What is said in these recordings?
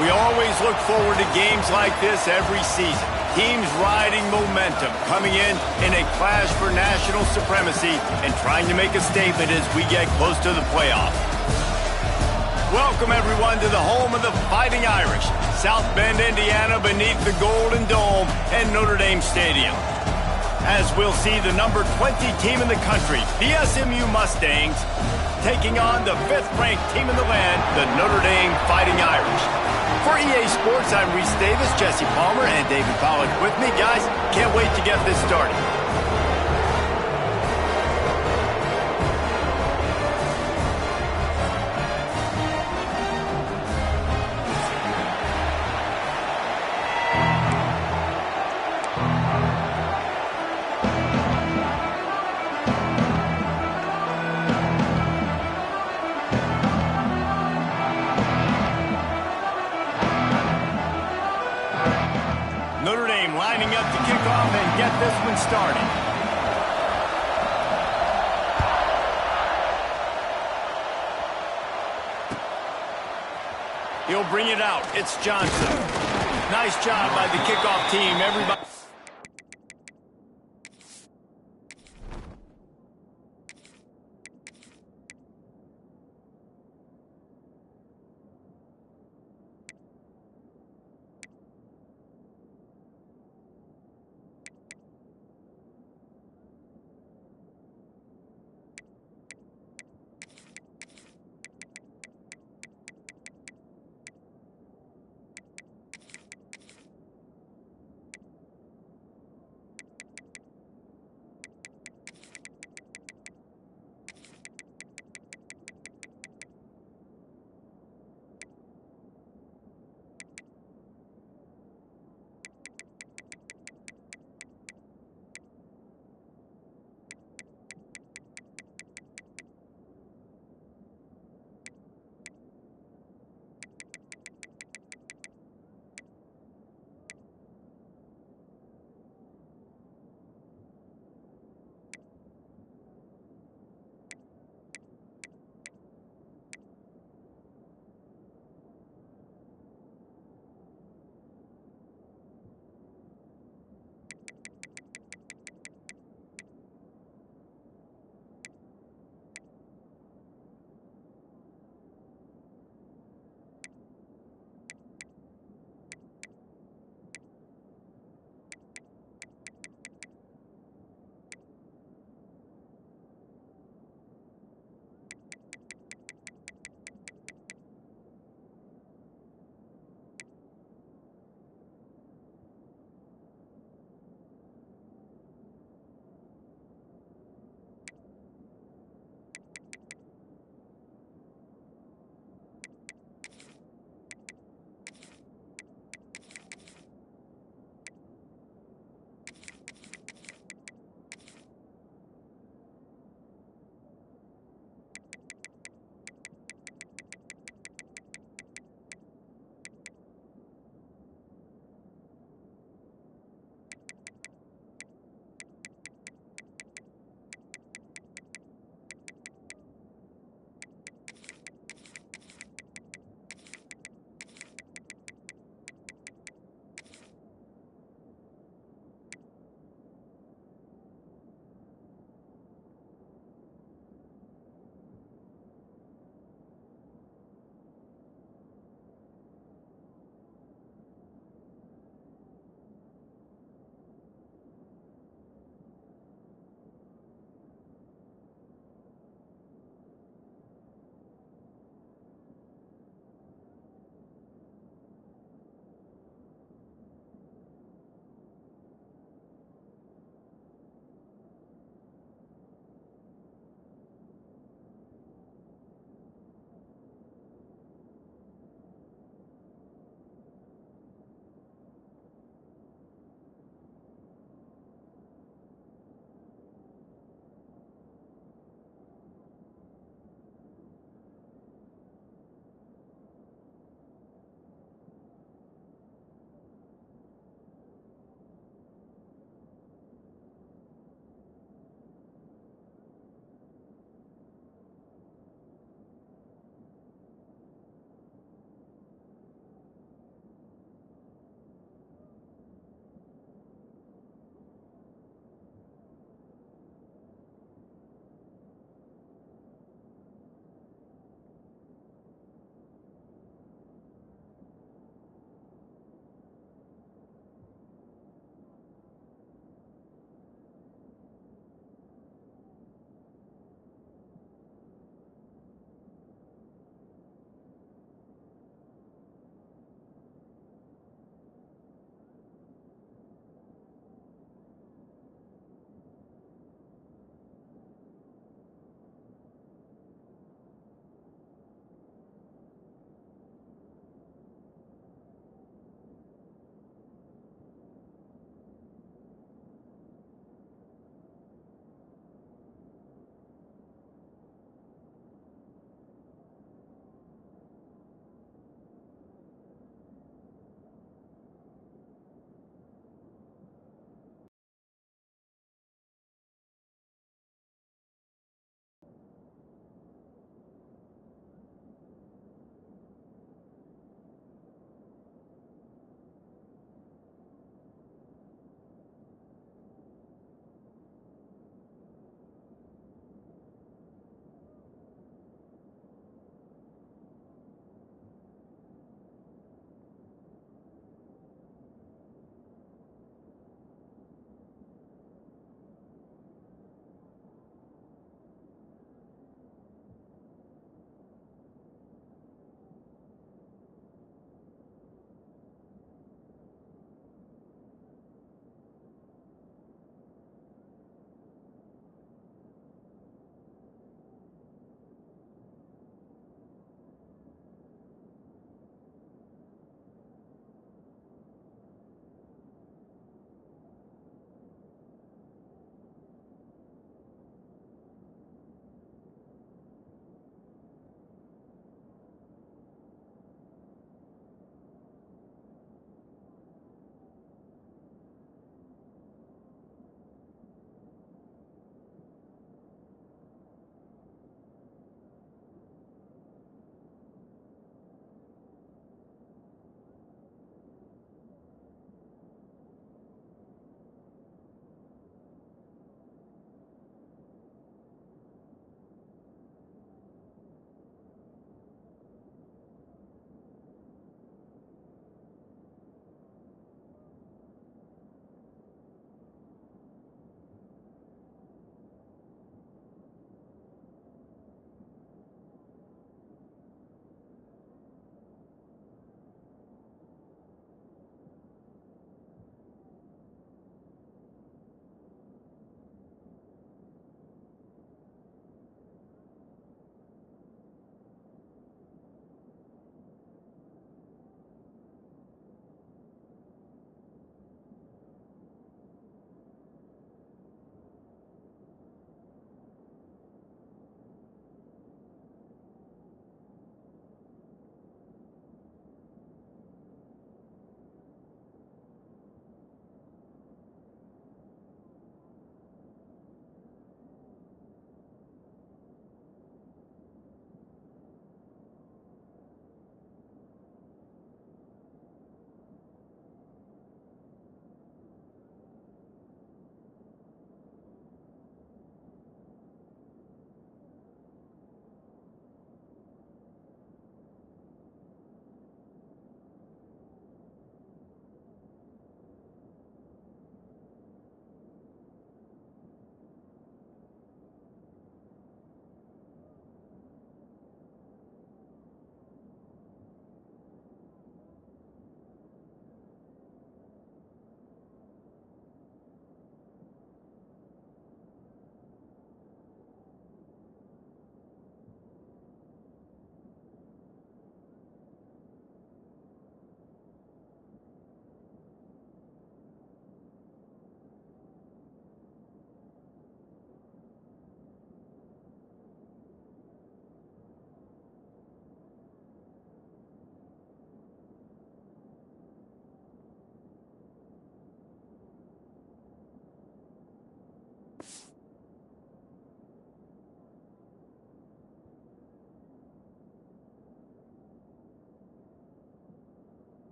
We always look forward to games like this every season. Teams riding momentum, coming in a clash for national supremacy and trying to make a statement as we get close to the playoffs. Welcome, everyone, to the home of the Fighting Irish, South Bend, Indiana, beneath the Golden Dome and Notre Dame Stadium. As we'll see the number 20 team in the country, the SMU Mustangs, taking on the 5th-ranked team in the land, the Notre Dame Fighting Irish. For EA Sports, I'm Reese Davis, Jesse Palmer, and David Pollack with me. Guys, can't wait to get this started. Notre Dame lining up to kick off and get this one started. He'll bring it out. It's Johnson. Nice job by the kickoff team. Everybody.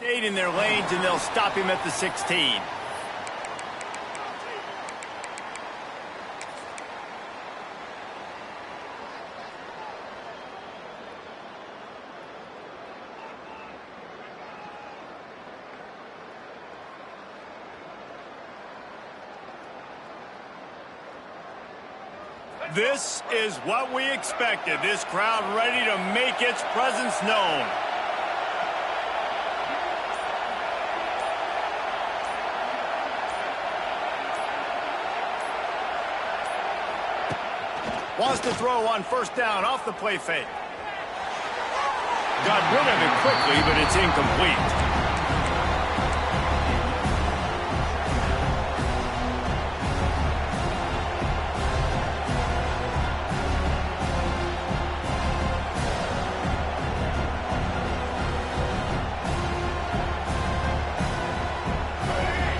Stayed in their lanes, and they'll stop him at the 16. This is what we expected. This crowd ready to make its presence known. Wants to throw on first down off the play fake. Got rid of it quickly, but it's incomplete.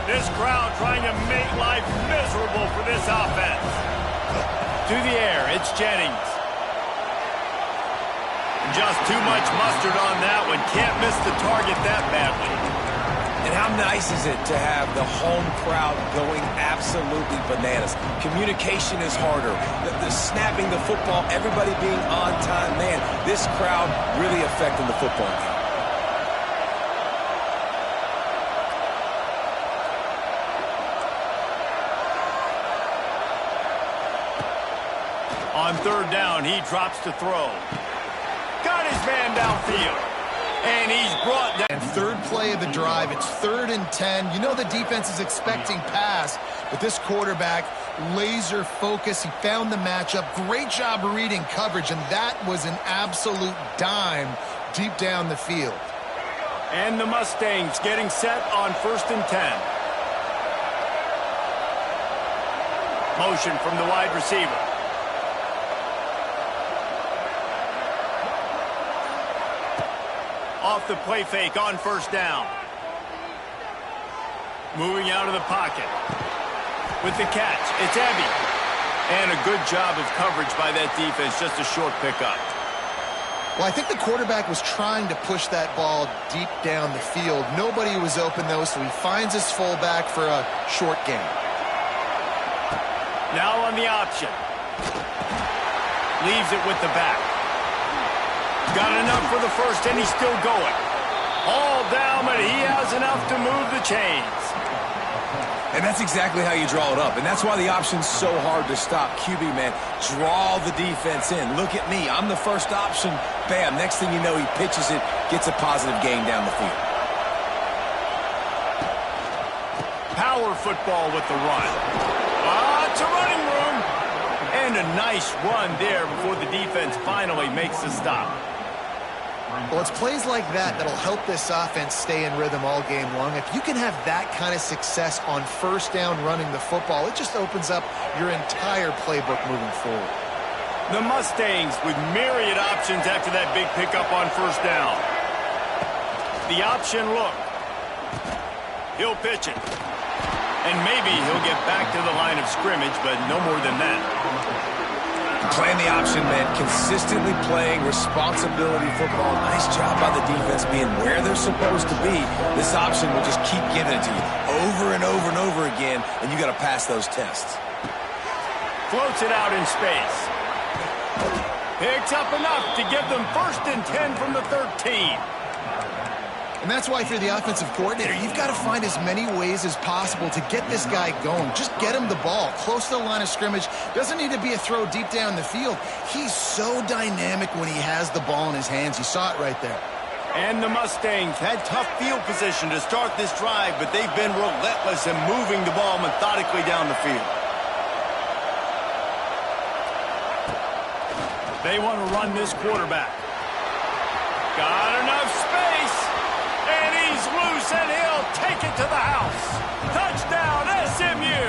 This crowd trying to make life miserable for this offense. To the air, it's Jennings. Just too much mustard on that one. Can't miss the target that badly. And how nice is it to have the home crowd going absolutely bananas? Communication is harder. The snapping the football, everybody being on time. Man, this crowd really affecting the football game. On third down, he drops to throw. Got his man downfield. And he's brought down. And third play of the drive, it's 3rd and 10. You know the defense is expecting pass, but this quarterback, laser focus. He found the matchup. Great job reading coverage, and that was an absolute dime deep down the field. And the Mustangs getting set on 1st and 10. Motion from the wide receiver. Off the play fake on first down. Moving out of the pocket. With the catch, it's Ebby. And a good job of coverage by that defense, just a short pickup. Well, I think the quarterback was trying to push that ball deep down the field. Nobody was open, though, so he finds his fullback for a short gain. Now on the option. Leaves it with the back. Got enough for the first, and he's still going. All down, but he has enough to move the chains. And that's exactly how you draw it up. And that's why the option's so hard to stop. QB, man, draw the defense in. Look at me. I'm the first option. Bam. Next thing you know, he pitches it, gets a positive gain down the field. Power football with the run. It's a running room. And a nice run there before the defense finally makes the stop. Well, it's plays like that that'll help this offense stay in rhythm all game long. If you can have that kind of success on first down running the football, it just opens up your entire playbook moving forward. The Mustangs with myriad options after that big pickup on first down. The option look. He'll pitch it. And maybe he'll get back to the line of scrimmage, but no more than that. Playing the option, man. Consistently playing responsibility football. Nice job by the defense being where they're supposed to be. This option will just keep giving it to you over and over and over again, and you got to pass those tests. Floats it out in space. Picks up enough to give them 1st and 10 from the 13. And that's why if you're the offensive coordinator, you've got to find as many ways as possible to get this guy going. Just get him the ball close to the line of scrimmage. Doesn't need to be a throw deep down the field. He's so dynamic when he has the ball in his hands. You saw it right there. And the Mustangs had tough field position to start this drive, but they've been relentless in moving the ball methodically down the field. They want to run this quarterback. Got enough space. And he's loose, and he'll take it to the house. Touchdown, SMU!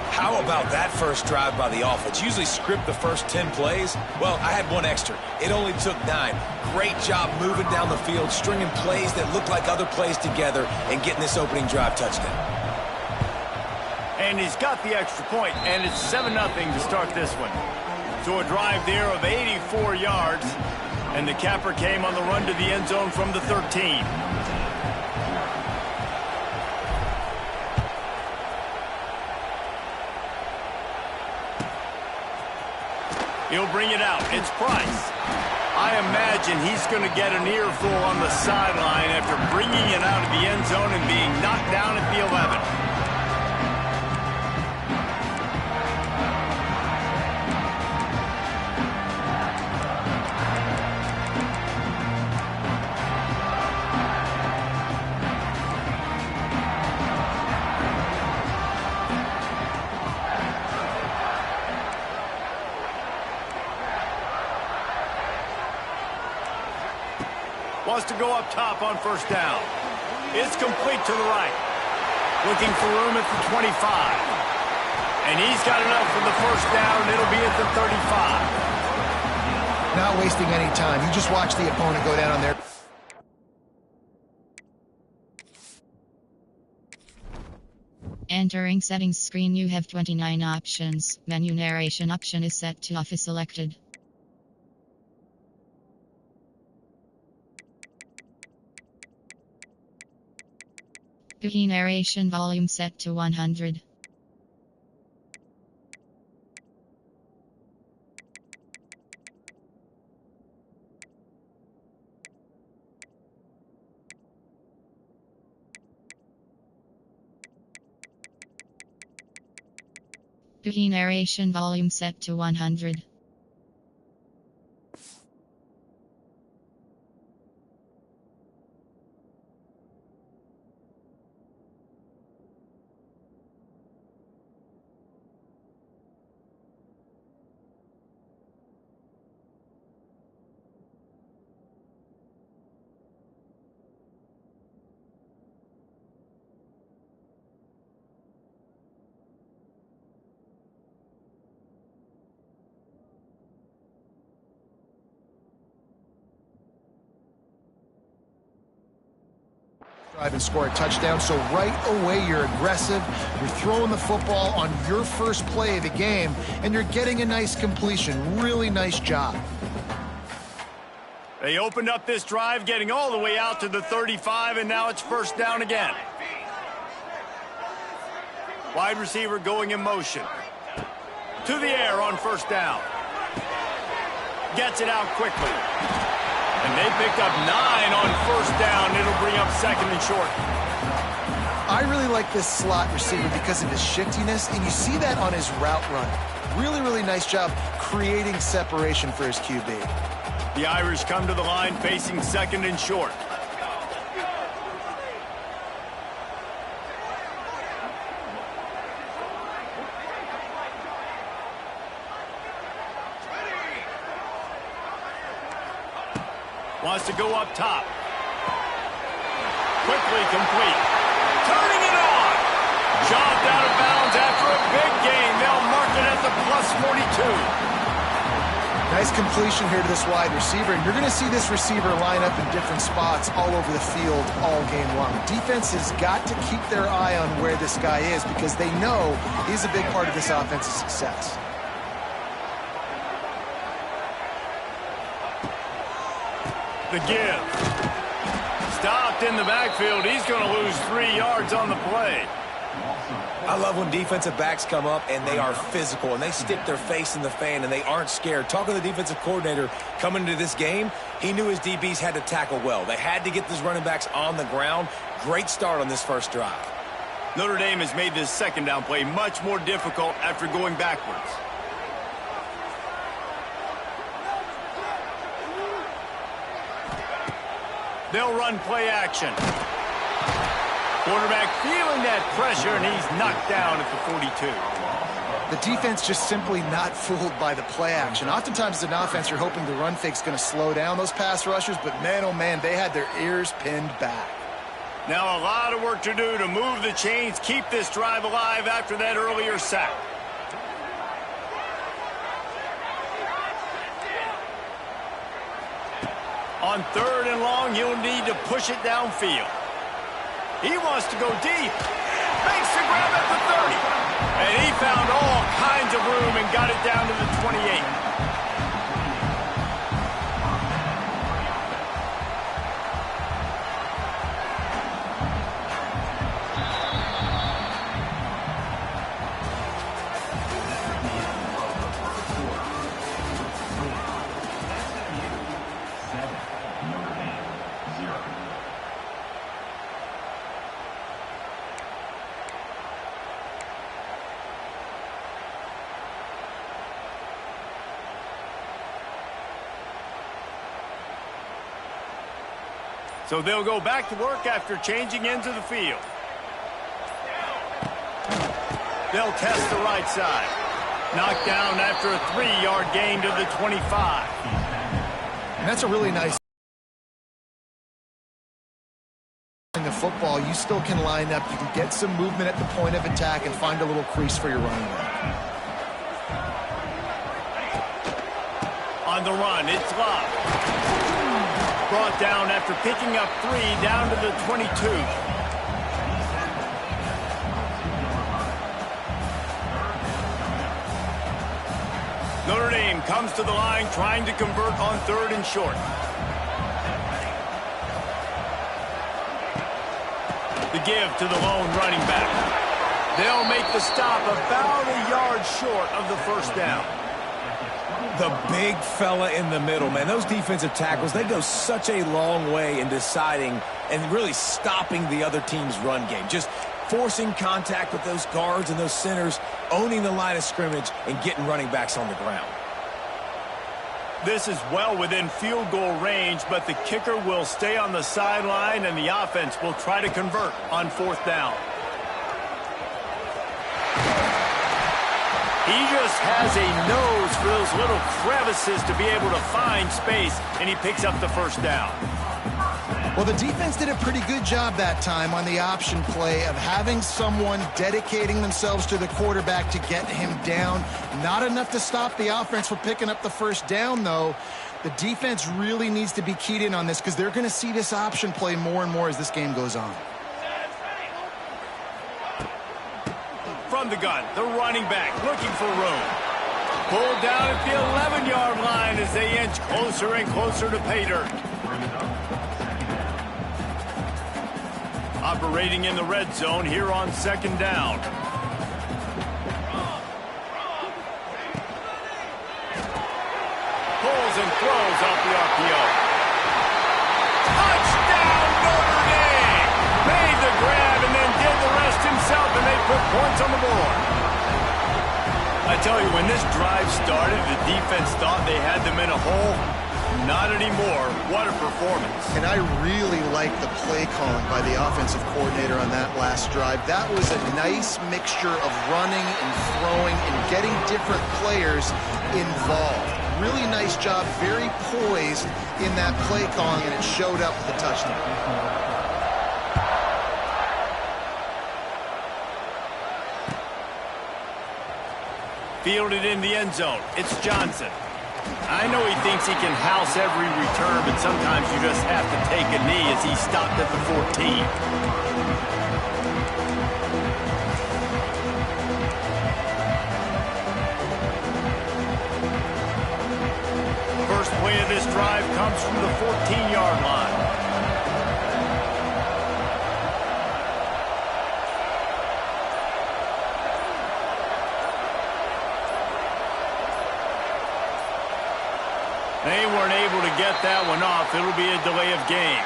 How about that first drive by the offense? Usually script the first 10 plays. Well, I had one extra. It only took 9. Great job moving down the field, stringing plays that look like other plays together, and getting this opening drive touchdown. And he's got the extra point, and it's 7-0 to start this one. So a drive there of 84 yards. And the capper came on the run to the end zone from the 13. He'll bring it out. It's Price. I imagine he's going to get an earful on the sideline after bringing it out of the end zone and being knocked down at the 11. Wants to go up top on first down. It's complete to the right. Looking for room at the 25. And he's got enough for the first down, and it'll be at the 35. Not wasting any time. You just watch the opponent go down on there. Entering settings screen, you have 29 options. Menu narration option is set to off is selected. Key narration volume set to 100. Key narration volume set to 100. Drive and score a touchdown, so right away you're aggressive, you're throwing the football on your first play of the game, and you're getting a nice completion. Really nice job. They opened up this drive, getting all the way out to the 35, and now it's first down again. Wide receiver going in motion. To the air on first down. Gets it out quickly. And they picked up 9 on first down. It'll bring up second and short. I really like this slot receiver because of his shiftiness, and you see that on his route run. Really, really nice job creating separation for his QB. The Irish come to the line facing second and short. Wants to go up top. Quickly complete. Turning it on. Jobbed out of bounds after a big gain. They'll mark it at the +42. Nice completion here to this wide receiver, and you're going to see this receiver line up in different spots all over the field all game long. Defense has got to keep their eye on where this guy is because they know he's a big part of this offense's success. The give. Stopped in the backfield. He's going to lose 3 yards on the play. I love when defensive backs come up and they are physical and they stick their face in the fan and they aren't scared. Talking to the defensive coordinator coming into this game, he knew his DBs had to tackle well. They had to get these running backs on the ground. Great start on this first drive. Notre Dame has made this second down play much more difficult after going backwards. They'll run play action. Quarterback feeling that pressure, and he's knocked down at the 42. The defense just simply not fooled by the play action. Oftentimes as an offense, you're hoping the run fake's going to slow down those pass rushers, but man, oh man, they had their ears pinned back. Now a lot of work to do to move the chains, keep this drive alive after that earlier sack. On third and long, he'll need to push it downfield. He wants to go deep. Makes the grab at the 30. And he found all kinds of room and got it down to the 28. So they'll go back to work after changing into the field. They'll test the right side. Knocked down after a 3-yard gain to the 25. And that's a really nice in the football. You still can line up. You can get some movement at the point of attack and find a little crease for your running back. On the run, it's Love. Brought down after picking up 3 down to the 22. Notre Dame comes to the line trying to convert on 3rd and short. The give to the lone running back. They'll make the stop about a yard short of the first down. The big fella in the middle, man. Those defensive tackles, they go such a long way in deciding and really stopping the other team's run game. Just forcing contact with those guards and those centers, owning the line of scrimmage, and getting running backs on the ground. This is well within field goal range, but the kicker will stay on the sideline, and the offense will try to convert on 4th down. He just has a nose for those little crevices to be able to find space, and he picks up the first down. Well, the defense did a pretty good job that time on the option play of having someone dedicating themselves to the quarterback to get him down. Not enough to stop the offense from picking up the first down, though. The defense really needs to be keyed in on this because they're going to see this option play more and more as this game goes on. From the gun, the running back looking for room. Pulled down at the 11-yard line as they inch closer and closer to pay dirt. Operating in the red zone here on 2nd down. Pulls and throws off the RPO. Touchdown, Notre Dame! Made the grab and then did the rest himself, and they put points on the board. I tell you, when this drive started, the defense thought they had them in a hole. Not anymore. What a performance. And I really like the play calling by the offensive coordinator on that last drive. That was a nice mixture of running and throwing and getting different players involved. Really nice job, very poised in that play calling, and it showed up with the touchdown. Fielded in the end zone. It's Johnson. I know he thinks he can house every return, but sometimes you just have to take a knee as he stopped at the 14. First play of this drive comes from the 14-yard line. They weren't able to get that one off. It'll be a delay of game.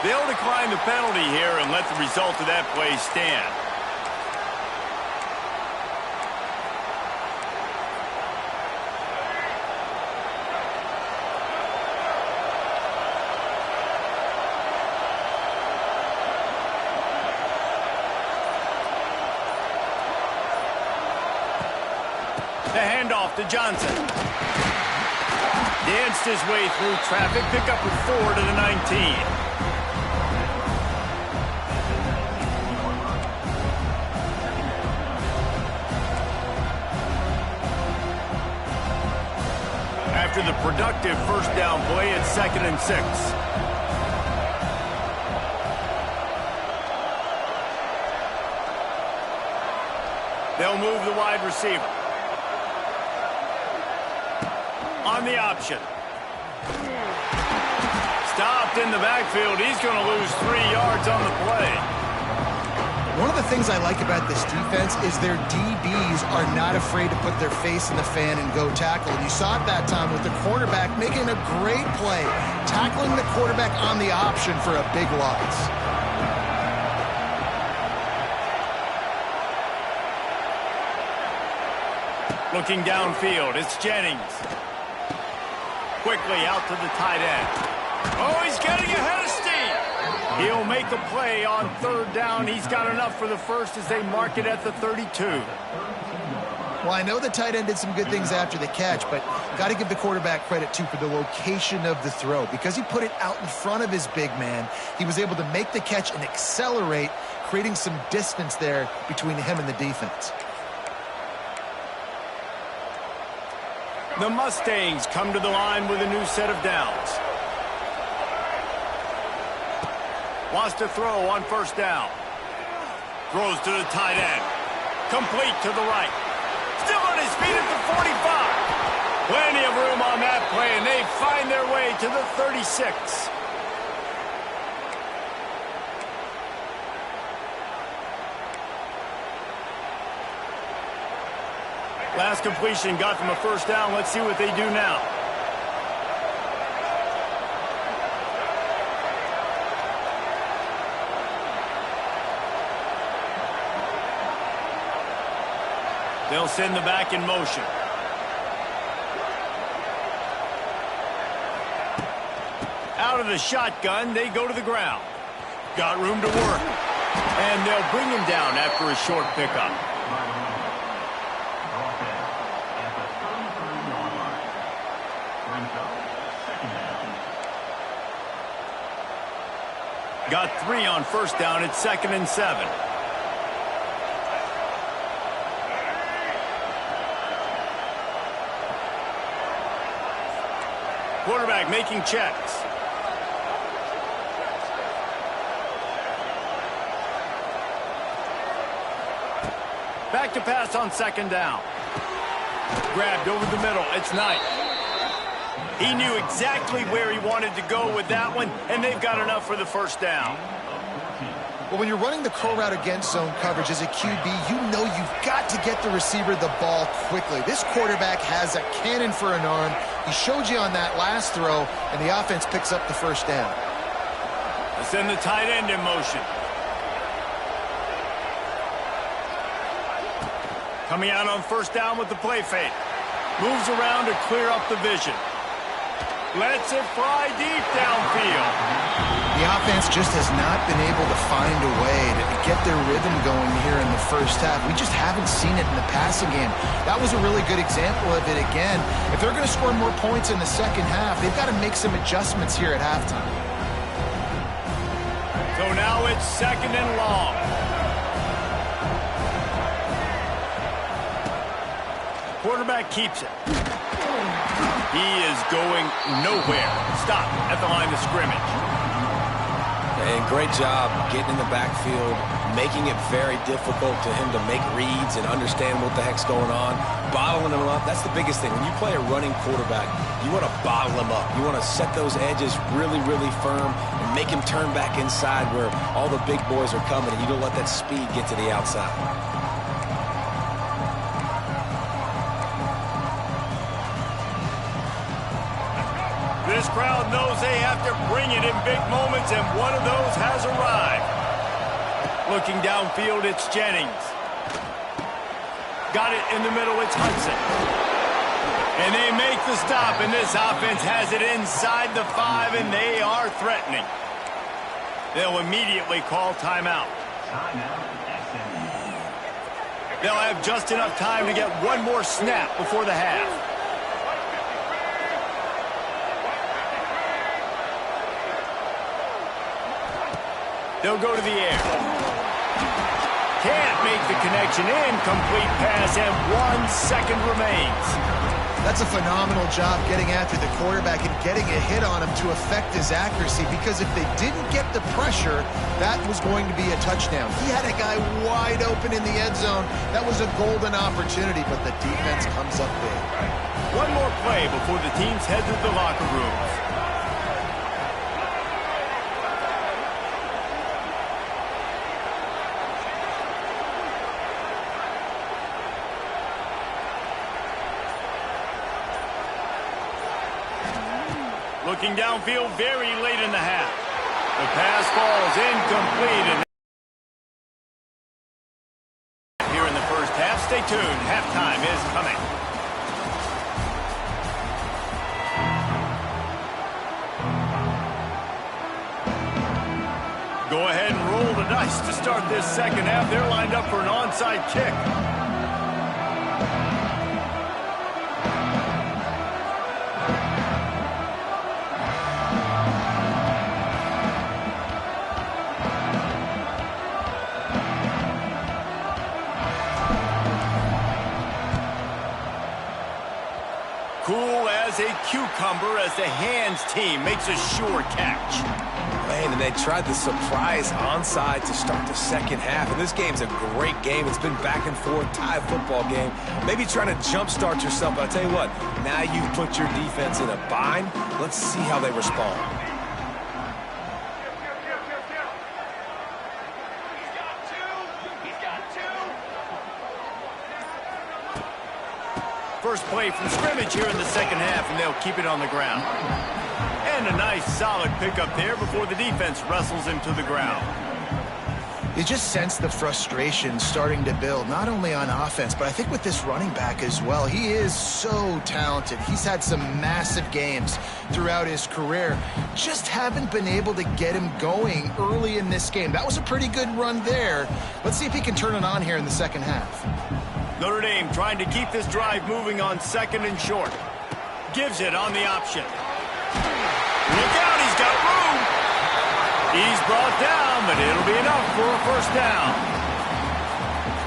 They'll decline the penalty here and let the result of that play stand. The handoff to Johnson. Danced his way through traffic, pick up a 4 to the 19. After the productive first down play, it's 2nd and 6. They'll move the wide receiver. On the option. Stopped in the backfield. He's going to lose 3 yards on the play. One of the things I like about this defense is their DBs are not afraid to put their face in the fan and go tackle. And you saw it that time with the quarterback making a great play, tackling the quarterback on the option for a big loss. Looking downfield, it's Jennings. Quickly out to the tight end. Oh, he's getting ahead of steam. He'll make a play on third down. He's got enough for the first as they mark it at the 32. Well, I know the tight end did some good things after the catch, but got to give the quarterback credit, too, for the location of the throw. Because he put it out in front of his big man, he was able to make the catch and accelerate, creating some distance there between him and the defense. The Mustangs come to the line with a new set of downs. Wants to throw on first down. Throws to the tight end. Complete to the right. Still on his feet at the 45. Plenty of room on that play, and they find their way to the 36. Last completion got them a first down. Let's see what they do now. They'll send the back in motion. Out of the shotgun, they go to the ground. Got room to work. And they'll bring him down after a short pickup. Got 3 on first down. It's 2nd and 7. Quarterback making checks. Back to pass on 2nd down. Grabbed over the middle. It's Knight. He knew exactly where he wanted to go with that one, and they've got enough for the first down. Well, when you're running the curl route against zone coverage as a QB, you know you've got to get the receiver the ball quickly. This quarterback has a cannon for an arm. He showed you on that last throw, and the offense picks up the first down. Let's send the tight end in motion. Coming out on first down with the play fake. Moves around to clear up the vision. Lets it fly deep downfield. The offense just has not been able to find a way to get their rhythm going here in the first half. We just haven't seen it in the passing game. That was a really good example of it again. If they're going to score more points in the second half, they've got to make some adjustments here at halftime. So now it's 2nd and long. Quarterback keeps it. He is going nowhere. Stop at the line of scrimmage. And great job getting in the backfield, making it very difficult to him to make reads and understand what the heck's going on, bottling him up. That's the biggest thing. When you play a running quarterback, you want to bottle him up. You want to set those edges really, really firm and make him turn back inside where all the big boys are coming, and you don't let that speed get to the outside. This crowd knows they have to bring it in big moments, and one of those has arrived. Looking downfield, it's Jennings. Got it in the middle, it's Hudson. And they make the stop, and this offense has it inside the 5, and they are threatening. They'll immediately call timeout. They'll have just enough time to get one more snap before the half. They'll go to the air. Can't make the connection. Incomplete pass, and 1 second remains. That's a phenomenal job getting after the quarterback and getting a hit on him to affect his accuracy, because if they didn't get the pressure, that was going to be a touchdown. He had a guy wide open in the end zone. That was a golden opportunity, but the defense comes up big. One more play before the teams head to the locker rooms. Looking downfield very late in the half. The pass falls incomplete. And here in the first half, stay tuned. Halftime is coming. Go ahead and roll the dice to start this second half. They're lined up for an onside kick. Cool as a cucumber as the hands team makes a sure catch. Man, and they tried the surprise onside to start the second half. And this game's a great game. It's been back and forth, tie football game. Maybe trying to jumpstart yourself. But I'll tell you what, now you've put your defense in a bind. Let's see how they respond. First play from scrimmage here in the second half, and they'll keep it on the ground. And a nice solid pickup there before the defense wrestles him to the ground. You just sense the frustration starting to build, not only on offense, but I think with this running back as well. He is so talented. He's had some massive games throughout his career. Just haven't been able to get him going early in this game. That was a pretty good run there. Let's see if he can turn it on here in the second half. Notre Dame trying to keep this drive moving on second and short. Gives it on the option. Look out, he's got room. He's brought down, but it'll be enough for a first down.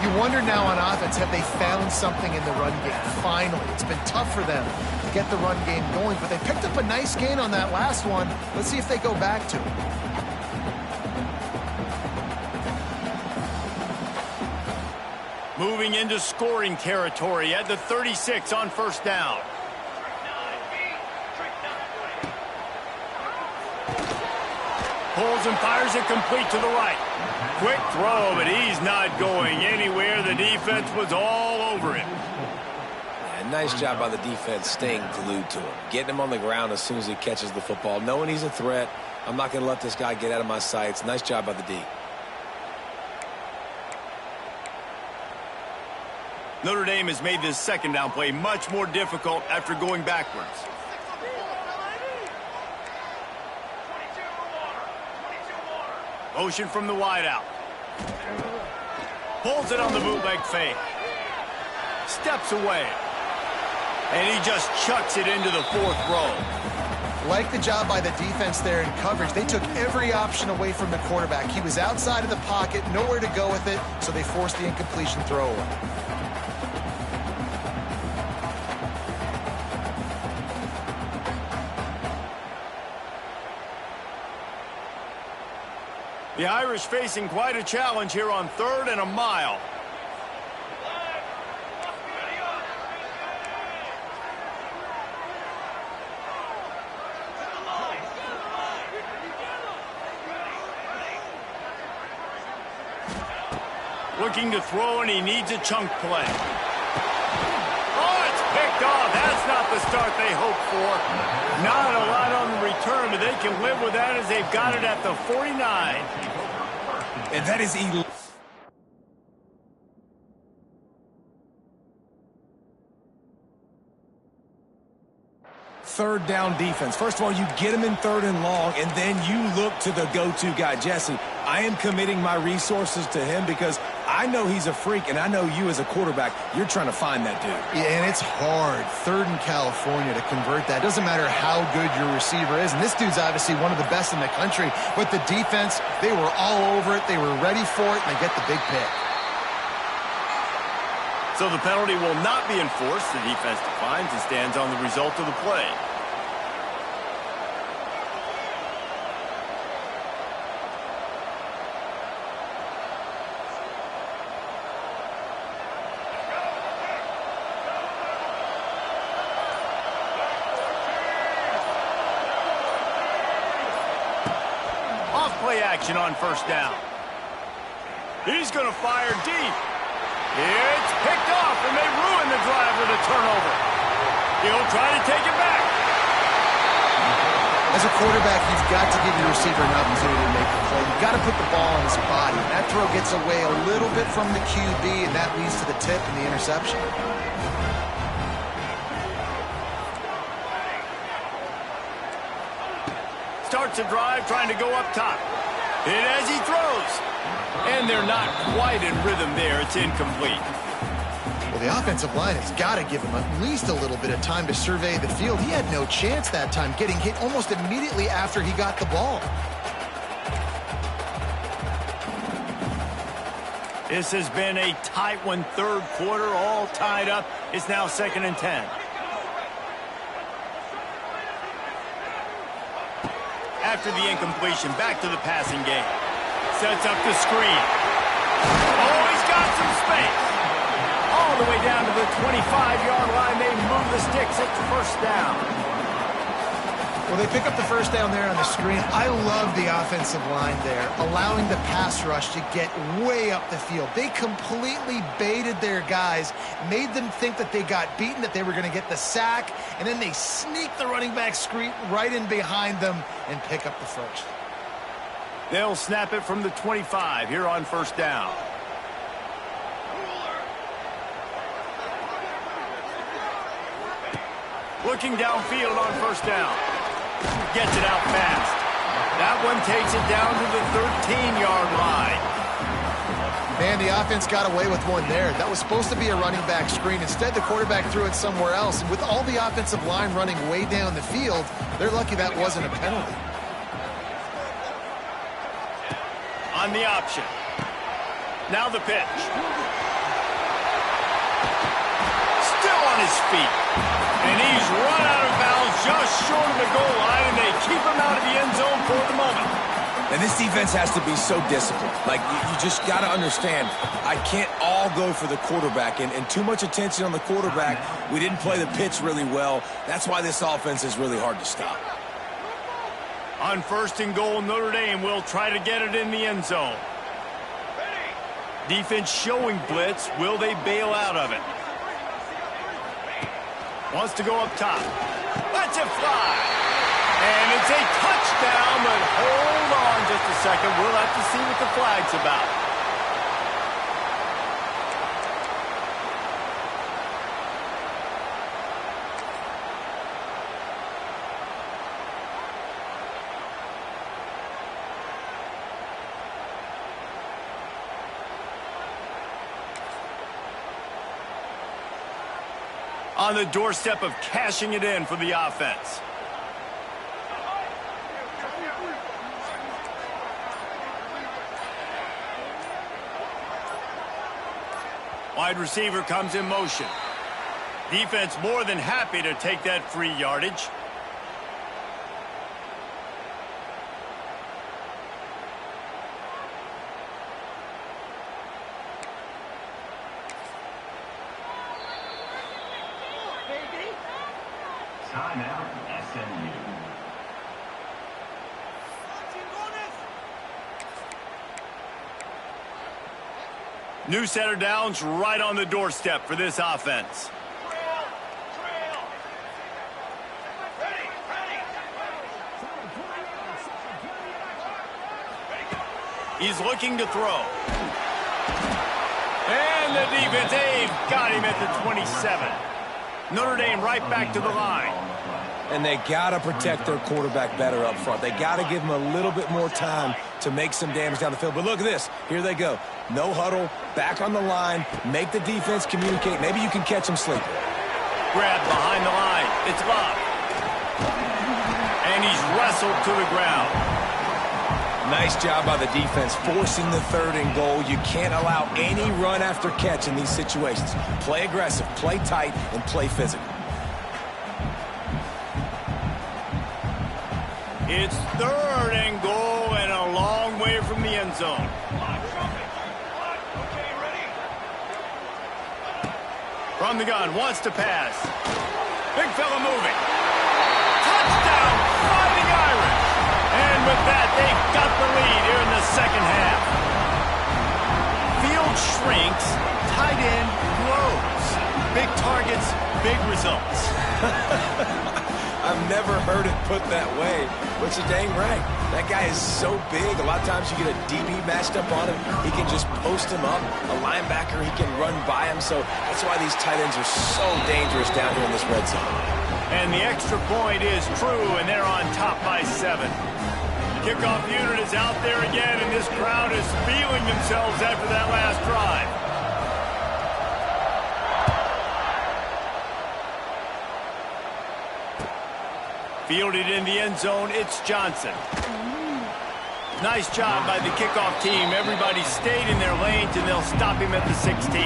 You wonder now on offense, have they found something in the run game? Finally, it's been tough for them to get the run game going, but they picked up a nice gain on that last one. Let's see if they go back to it. Moving into scoring territory at the 36 on first down. Pulls and fires it complete to the right. Quick throw, but he's not going anywhere. The defense was all over him. Yeah, nice job by the defense staying glued to him. Getting him on the ground as soon as he catches the football. Knowing he's a threat. I'm not going to let this guy get out of my sights. Nice job by the D. Notre Dame has made this second down play much more difficult after going backwards. Motion from the wideout. Pulls it on the bootleg fake. Steps away. And he just chucks it into the fourth row. Like the job by the defense there in coverage. They took every option away from the quarterback. He was outside of the pocket, nowhere to go with it, so they forced the incompletion throwaway. The Irish facing quite a challenge here on 3rd and a mile. Looking to throw, and he needs a chunk play. Oh, it's picked off. That's not the start they hoped for. Not a lot on the return, but they can live with that as they've got it at the 49. And that is elite. Third down defense. First of all, you get him in 3rd and long, and then you look to the go-to guy, Jesse. I am committing my resources to him because I know he's a freak, and I know you as a quarterback, you're trying to find that dude. Yeah, and it's hard, 3rd in California, to convert that. Doesn't matter how good your receiver is, and this dude's obviously one of the best in the country, but the defense, they were all over it, they were ready for it, and they get the big pick. So the penalty will not be enforced. The defense declines and stands on the result of the play. Off-play action on first down. He's going to fire deep. It's picked off, and they ruin the drive with a turnover. He'll try to take it back. As a quarterback, you've got to give your receiver an opportunity to make the play. You've got to put the ball on his body. That throw gets away a little bit from the QB, and that leads to the tip and the interception. Starts a drive trying to go up top. Hit as he throws. And they're not quite in rhythm there. It's incomplete. Well, the offensive line has got to give him at least a little bit of time to survey the field. He had no chance that time, getting hit almost immediately after he got the ball. This has been a tight one, third quarter, all tied up. It's now 2nd and 10. After the incompletion, back to the passing game. Sets up the screen. Oh, he's got some space. All the way down to the 25-yard line. They move the sticks at the first down. Well, they pick up the first down there on the screen. I love the offensive line there, allowing the pass rush to get way up the field. They completely baited their guys, made them think that they got beaten, that they were going to get the sack, and then they sneak the running back screen right in behind them and pick up the first. They'll snap it from the 25 here on first down. Looking downfield on first down. Gets it out fast. That one takes it down to the 13-yard line. Man, the offense got away with one there. That was supposed to be a running back screen. Instead, the quarterback threw it somewhere else. And with all the offensive line running way down the field, they're lucky that wasn't a penalty. On the option. Now the pitch. Still on his feet. And he's run out of bounds just short of the goal line, and they keep him out of the end zone for the moment. And this defense has to be so disciplined. Like, you just got to understand, I can't all go for the quarterback. And too much attention on the quarterback. We didn't play the pitch really well. That's why this offense is really hard to stop. On 1st and goal, Notre Dame will try to get it in the end zone. Defense showing blitz. Will they bail out of it? Wants to go up top. Lets it fly. And it's a touchdown, but hold on just a second. We'll have to see what the flag's about. On the doorstep of cashing it in for the offense. Wide receiver comes in motion. Defense more than happy to take that free yardage. Timeout, SMU. New set of downs right on the doorstep for this offense. He's looking to throw. And the defense, they've got him at the 27. Notre Dame right back to the line. And they got to protect their quarterback better up front. They got to give him a little bit more time to make some damage down the field. But look at this. Here they go. No huddle, back on the line, make the defense communicate. Maybe you can catch them sleeping. Grab behind the line. It's Love. And he's wrestled to the ground. Nice job by the defense, forcing the 3rd and goal. You can't allow any run after catch in these situations. Play aggressive, play tight, and play physical. It's 3rd and goal and a long way from the end zone. From the gun, wants to pass. Big fella moving. Touchdown, Fighting Irish. And with that, they've got the lead here in the 2nd half. Field shrinks, tight end grows. Big targets, big results. I've never heard it put that way, but you're dang right. That guy is so big. A lot of times you get a DB matched up on him. He can just post him up. A linebacker, he can run by him. So that's why these tight ends are so dangerous down here in this red zone. And the extra point is true, and they're on top by 7. Kickoff unit is out there again, and this crowd is feeling themselves after that last drive. Fielded in the end zone, it's Johnson. Nice job by the kickoff team. Everybody stayed in their lanes, and they'll stop him at the 16.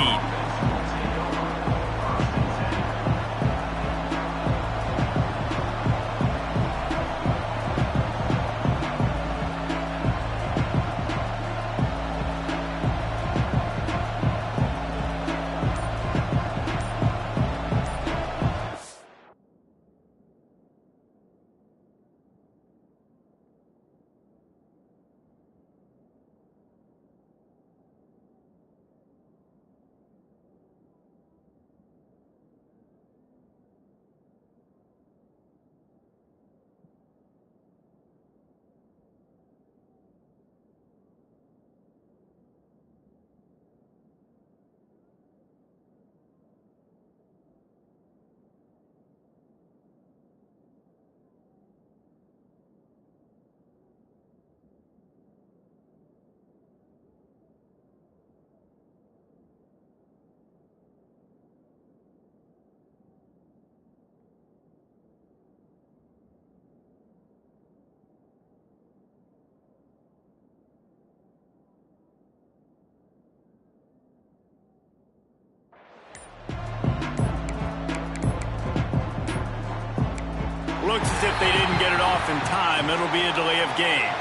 Looks as if they didn't get it off in time. It'll be a delay of game.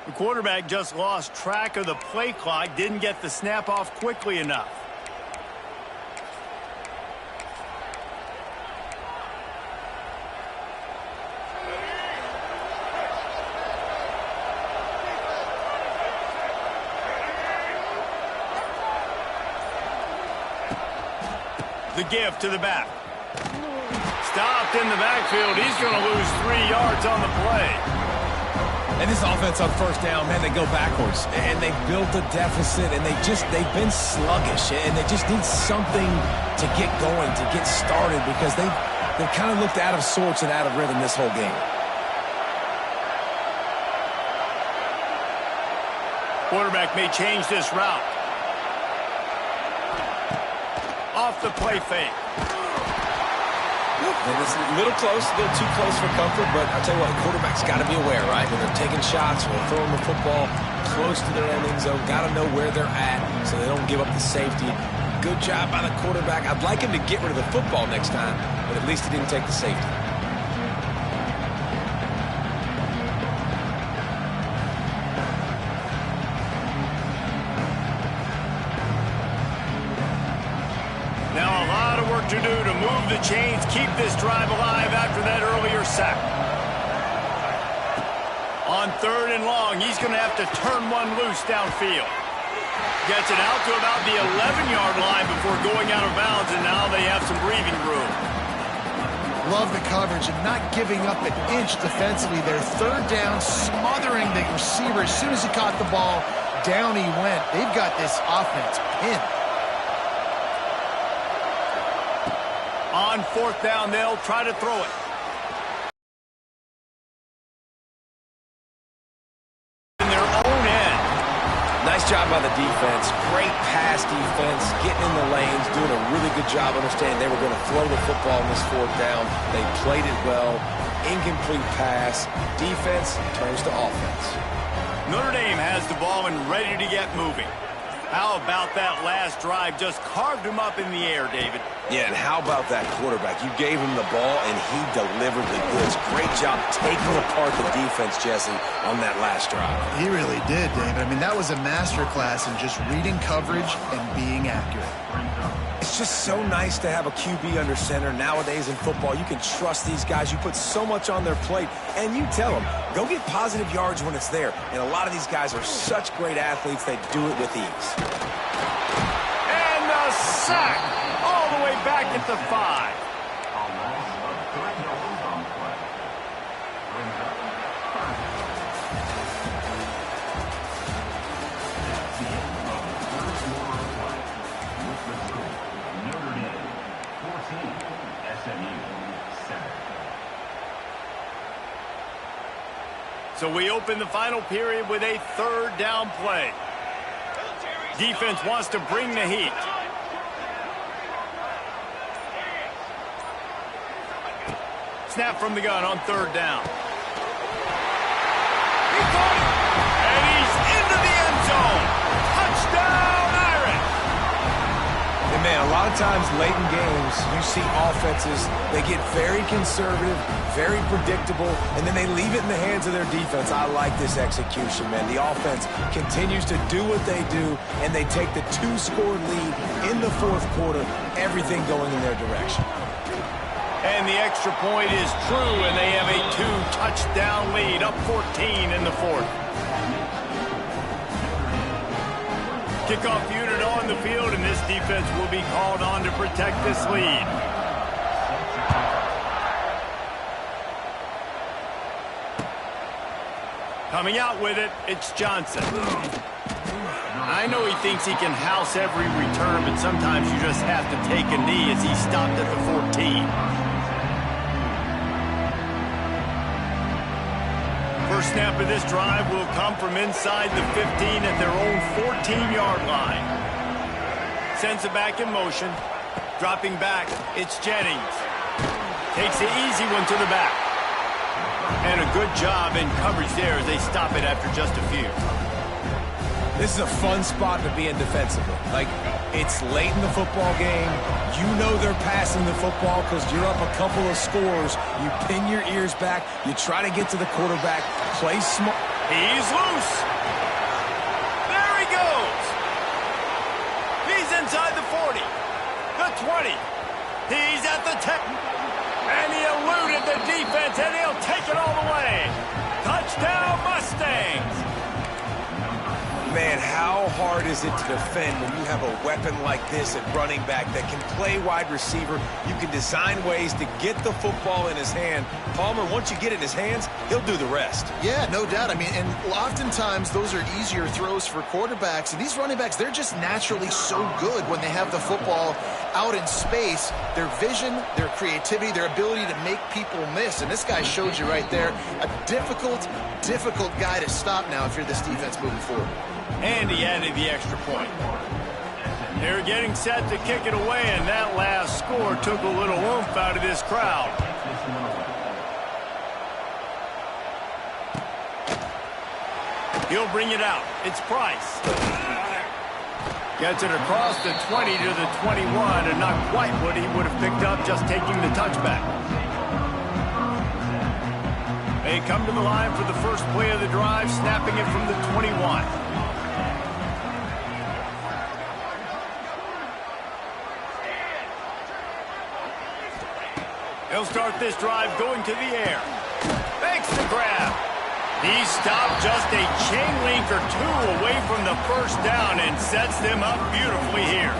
The quarterback just lost track of the play clock, didn't get the snap off quickly enough. The give to the back. Stopped in the backfield. He's going to lose 3 yards on the play. And this offense on first down, man, they go backwards. And they built a deficit, and they've been sluggish. And they just need something to get going, to get started, because they've kind of looked out of sorts and out of rhythm this whole game. Quarterback may change this route. Off the play fake. And it's a little close, a little too close for comfort, but I'll tell you what, the quarterback's got to be aware, right? When they're taking shots, when they're throwing the football close to their own end zone, got to know where they're at so they don't give up the safety. Good job by the quarterback. I'd like him to get rid of the football next time, but at least he didn't take the safety. To do to move the chains, keep this drive alive after that earlier sack. On 3rd and long, he's going to have to turn one loose downfield. Gets it out to about the 11-yard line before going out of bounds, and now they have some breathing room. Love the coverage and not giving up an inch defensively. They're 3rd down, smothering the receiver. As soon as he caught the ball, down he went. They've got this offense pinned. On 4th down, they'll try to throw it. In their own end. Nice job by the defense. Great pass defense, getting in the lanes, doing a really good job understanding they were going to throw the football on this 4th down. They played it well. Incomplete pass. Defense turns to offense. Notre Dame has the ball and ready to get moving. How about that last drive? Just carved him up in the air, David. Yeah, and how about that quarterback? You gave him the ball, and he delivered the goods. Great job taking apart the defense, Jesse, on that last drive. He really did, David. I mean, that was a masterclass in just reading coverage and being accurate. It's just so nice to have a QB under center. Nowadays in football, you can trust these guys. You put so much on their plate, and you tell them, go get positive yards when it's there. And a lot of these guys are such great athletes, they do it with ease. And the sack all the way back at the 5. So we open the final period with a third down play. Defense wants to bring the heat. Snap from the gun on third down. He caught it! And he's into the end zone. Touchdown, Irish! And man, a lot of times late in games, you see offenses, they get very conservative, very predictable, and then they leave it in the hands of their defense. I like this execution, man. The offense continues to do what they do, and they take the 2-score lead in the fourth quarter, everything going in their direction. And the extra point is true, and they have a 2-touchdown lead, up 14 in the fourth. Kickoff unit on the field, and this defense will be called on to protect this lead. Coming out with it, it's Johnson. I know he thinks he can house every return, but sometimes you just have to take a knee as he stopped at the 14. First snap of this drive will come from inside the 15 at their own 14-yard line. Sends it back in motion. Dropping back, it's Jennings. Takes the easy one to the back. And a good job in coverage there as they stop it after just a few. This is a fun spot to be in defensively. Like, it's late in the football game. You know they're passing the football because you're up a couple of scores. You pin your ears back. You try to get to the quarterback. Play smart. He's loose. There he goes. He's inside the 40. The 20. He's at the 10. And he eluded the defense, and he'll take it all the way. Touchdown, Mustangs. Man, how hard is it to defend when you have a weapon like this at running back that can play wide receiver? You can design ways to get the football in his hand. Palmer, once you get it in his hands, he'll do the rest. Yeah, no doubt. I mean, and oftentimes those are easier throws for quarterbacks. And these running backs, they're just naturally so good when they have the football out in space. Their vision, their creativity, their ability to make people miss. And this guy showed you right there, a difficult guy to stop now if you're this defense moving forward. And he added the extra point. They're getting set to kick it away, and that last score took a little oomph out of this crowd. He'll bring it out. It's Price. Gets it across the 20 to the 21, and not quite what he would have picked up just taking the touchback. They come to the line for the first play of the drive, snapping it from the 21. He'll start this drive going to the air. Makes the grab. He stopped just a chain link or two away from the first down and sets them up beautifully here.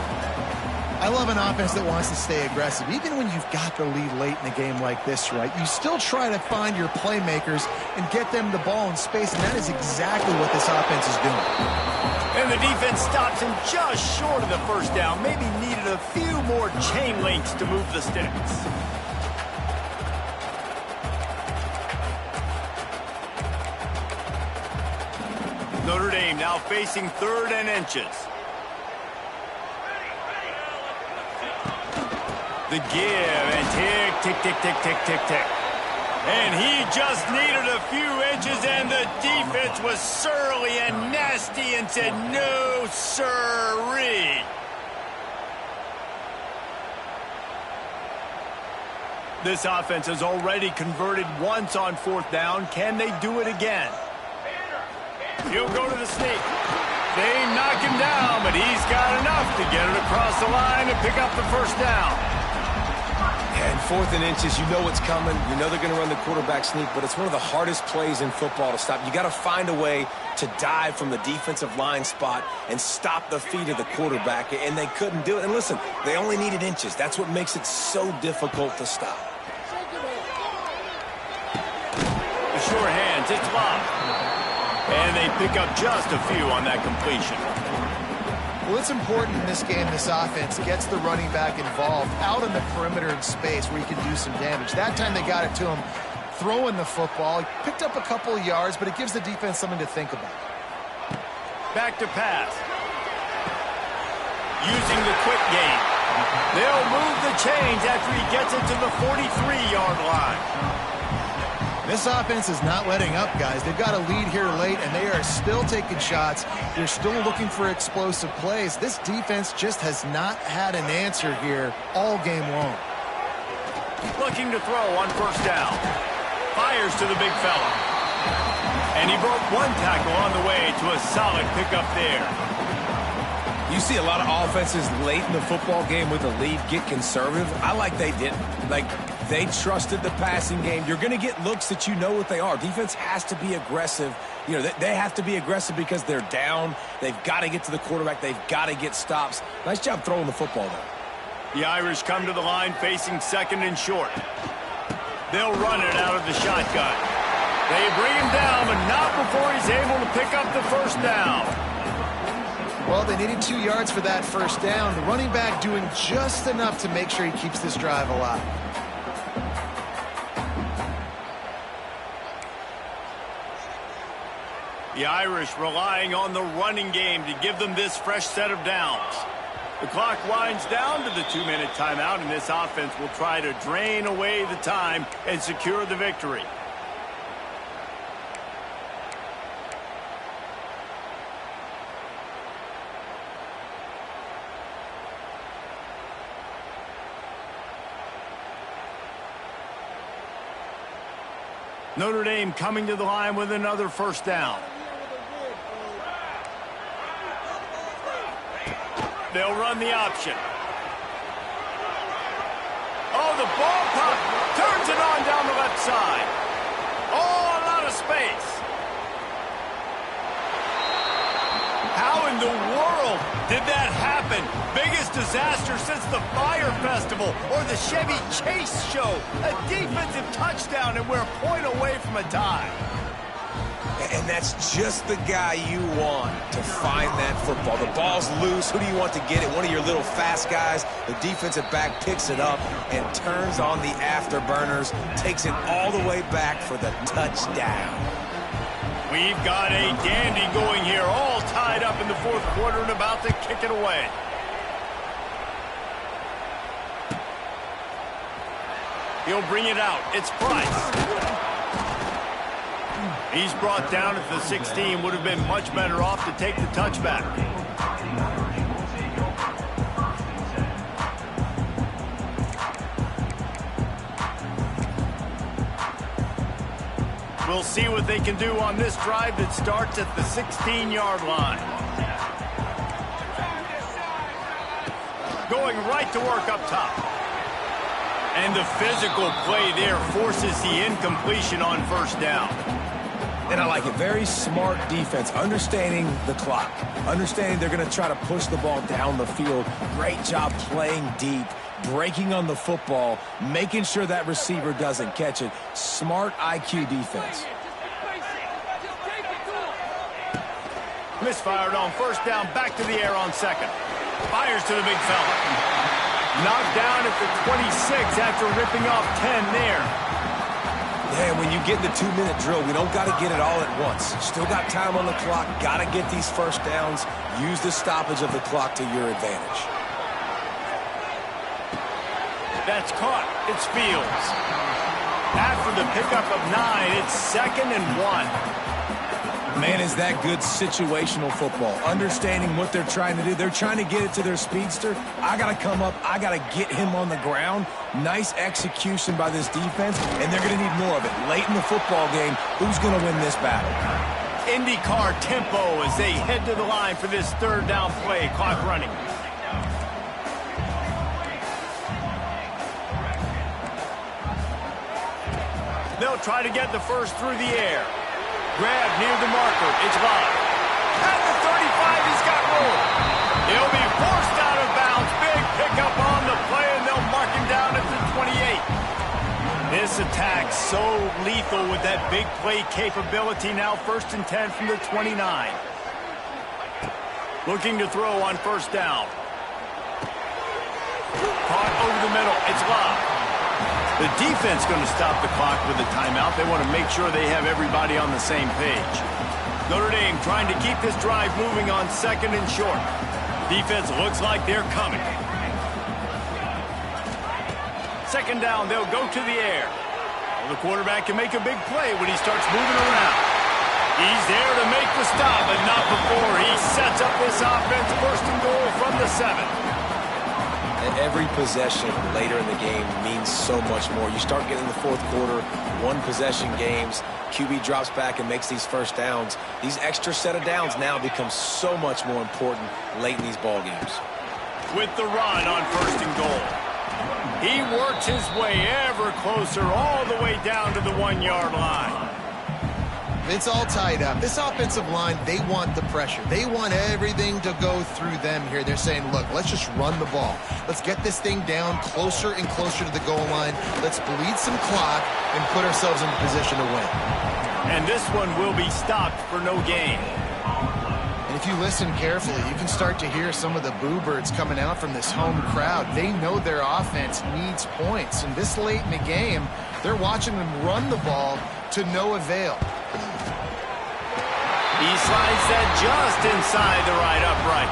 I love an offense that wants to stay aggressive. Even when you've got the lead late in a game like this, right, you still try to find your playmakers and get them the ball in space, and that is exactly what this offense is doing. And the defense stops him just short of the first down. Maybe needed a few more chain links to move the sticks. Notre Dame now facing 3rd and inches. The give and tick, tick, tick, tick, tick, tick, tick. And he just needed a few inches, and the defense was surly and nasty and said, no, sirree. This offense has already converted once on 4th down. Can they do it again? He'll go to the sneak. They knock him down, but he's got enough to get it across the line and pick up the first down. And 4th and inches, you know what's coming. You know they're going to run the quarterback sneak, but it's one of the hardest plays in football to stop. You got to find a way to dive from the defensive line spot and stop the feet of the quarterback, and they couldn't do it. And listen, they only needed inches. That's what makes it so difficult to stop. The sure hands, it's locked. And they pick up just a few on that completion. Well, it's important in this game, this offense gets the running back involved out on the perimeter in space where he can do some damage. That time they got it to him throwing the football. He picked up a couple of yards, but it gives the defense something to think about. Back to pass. Using the quick game. They'll move the chains after he gets it to the 43-yard line. This offense is not letting up, guys. They've got a lead here late, and they are still taking shots. They're still looking for explosive plays. This defense just has not had an answer here all game long. Looking to throw on first down. Fires to the big fella. And he broke one tackle on the way to a solid pickup there. You see a lot of offenses late in the football game with a lead get conservative. I like they didn't. Like, they trusted the passing game. You're going to get looks that you know what they are. Defense has to be aggressive. You know, they have to be aggressive because they're down. They've got to get to the quarterback. They've got to get stops. Nice job throwing the football, though. The Irish come to the line facing second and short. They'll run it out of the shotgun. They bring him down, but not before he's able to pick up the first down. Well, they needed 2 yards for that first down. The running back doing just enough to make sure he keeps this drive alive. The Irish relying on the running game to give them this fresh set of downs. The clock winds down to the 2-minute timeout, and this offense will try to drain away the time and secure the victory. Notre Dame coming to the line with another first down. They'll run the option. Oh, the ball pop turns it on down the left side. Oh, a lot of space. How in the world did that happen? Biggest disaster since the Fire Festival or the Chevy Chase show. A defensive touchdown, and we're a point away from a tie. And that's just the guy you want to find that football. The ball's loose. Who do you want to get it? One of your little fast guys. The defensive back picks it up and turns on the afterburners, takes it all the way back for the touchdown. We've got a dandy going here, all tied up in the fourth quarter and about to kick it away. He'll bring it out. It's Price. He's brought down at the 16. Would have been much better off to take the touchback. We'll see what they can do on this drive that starts at the 16-yard line. Going right to work up top. And the physical play there forces the incompletion on first down. And I like it. Very smart defense, understanding the clock, understanding they're going to try to push the ball down the field. Great job playing deep, breaking on the football, making sure that receiver doesn't catch it. Smart IQ defense. Misfired on first down, back to the air on second. Fires to the big fella. Knocked down at the 26 after ripping off 10 there. Yeah, when you get in the 2-minute drill, we don't got to get it all at once. Still got time on the clock, got to get these first downs. Use the stoppage of the clock to your advantage. That's caught. It's Fields. After the pickup of 9, it's 2nd and 1. Man, is that good situational football. Understanding what they're trying to do. They're trying to get it to their speedster. I got to come up. I got to get him on the ground. Nice execution by this defense, and they're going to need more of it. Late in the football game, who's going to win this battle? IndyCar tempo as they head to the line for this third down play. Clock running. They'll try to get the first through the air. Grab near the marker. It's live. At the 35, he's got room. He'll be forced out of bounds. Big pickup on the play, and they'll mark him down at the 28. This attack so lethal with that big play capability. Now 1st and 10 from the 29. Looking to throw on first down. Caught over the middle. It's live. The defense going to stop the clock with a timeout. They want to make sure they have everybody on the same page. Notre Dame trying to keep this drive moving on 2nd and short. Defense looks like they're coming. 2nd down, they'll go to the air. Well, the quarterback can make a big play when he starts moving around. He's there to make the stop, but not before he sets up this offense. 1st and goal from the 7. Every possession later in the game means so much more. You start getting the 4th quarter, 1-possession games. QB drops back and makes these 1st downs. These extra set of downs now become so much more important late in these ball games. With the run on 1st and goal. He works his way ever closer all the way down to the 1-yard line. It's all tied up. This offensive line, they want the pressure. They want everything to go through them here. They're saying, look, let's just run the ball. Let's get this thing down closer and closer to the goal line. Let's bleed some clock and put ourselves in position to win. And this one will be stopped for no gain. And if you listen carefully, you can start to hear some of the boo birds coming out from this home crowd. They know their offense needs points. And this late in the game, they're watching them run the ball to no avail. He slides that just inside the right upright.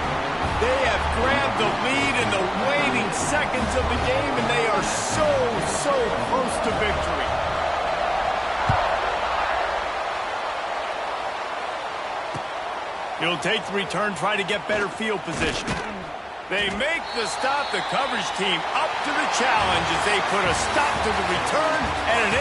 They have grabbed the lead in the waning seconds of the game, and they are so close to victory. He'll take the return, try to get better field position. They make the stop. The coverage team up to the challenge as they put a stop to the return and an